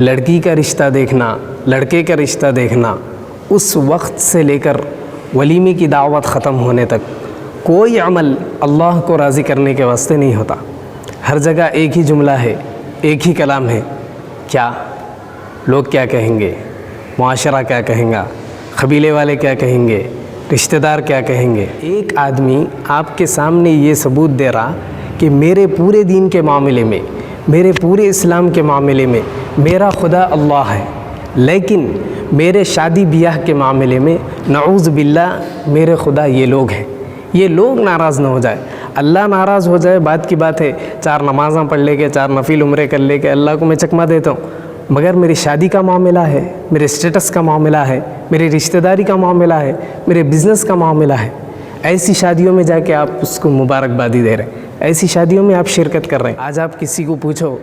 لڑکی کا رشتہ دیکھنا، لڑکے کا رشتہ دیکھنا، اس وقت سے لے کر ولیمے کی دعوت ختم ہونے تک کوئی عمل اللہ کو راضی کرنے کے واسطے نہیں ہوتا۔ ہر جگہ ایک ہی جملہ ہے، ایک ہی کلام ہے، کیا لوگ کیا کہیں گے، معاشرہ کیا کہیں گا، قبیلے والے کیا کہیں گے، رشتہ دار کیا کہیں گے۔ ایک آدمی آپ کے سامنے یہ ثبوت دے رہا کہ میرے پورے دین کے معاملے میں، میرے پورے اسلام کے معاملے میں میرا خدا اللہ ہے، لیکن میرے شادی بیاہ کے معاملے میں نعوذ باللہ میرے خدا یہ لوگ ہیں۔ یہ لوگ ناراض نہ ہو جائے، اللہ ناراض ہو جائے بات کی بات ہے، 4 نمازاں پڑھ لے کے، 4 نفل عمرے کر لے کے اللہ کو میں چکمہ دیتا ہوں، مگر میری شادی کا معاملہ ہے، میرے اسٹیٹس کا معاملہ ہے، میری رشتہ داری کا معاملہ ہے، میرے بزنس کا معاملہ ہے، ایسی شادیوں میں جا کے آپ اس کو مبارکبادی دے رہے ہیں، ایسی شادیوں میں آپ شرکت کر رہے ہیں۔ آج آپ کسی کو پوچھو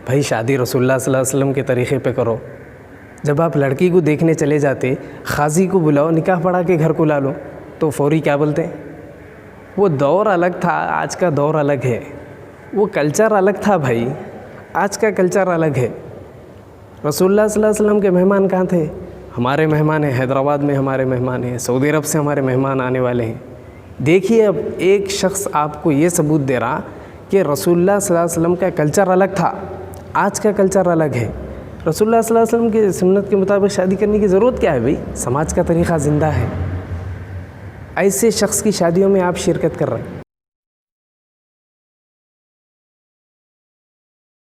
بھائی شادی رسول اللہ صلی اللہ علیہ وسلم کے طریقے پہ کرو، جب آپ لڑکی کو دیکھنے چلے جاتے، قاضی کو بلاؤ، نکاح پڑھا کے گھر کو لا لو، تو فوری کیا بولتے ہیں؟ وہ دور الگ تھا، آج کا دور الگ ہے، وہ کلچر الگ تھا بھائی، آج کا کلچر الگ ہے۔ رسول اللہ صلی اللہ علیہ وسلم کے مہمان کہاں تھے؟ ہمارے مہمان ہیں، حیدرآباد میں ہمارے مہمان ہیں، سعودی عرب سے ہمارے مہمان آنے والے ہیں۔ دیکھیے اب ایک شخص آپ کو یہ ثبوت دے رہا کہ رسول اللہ صلی اللہ علیہ وسلم کا کلچر الگ تھا، آج کا کلچر الگ ہے۔ رسول اللہ صلی اللہ علیہ وسلم کی سنت کے مطابق شادی کرنے کی ضرورت کیا ہے بھائی؟ سماج کا طریقہ زندہ ہے، ایسے شخص کی شادیوں میں آپ شرکت کر رہے ہیں۔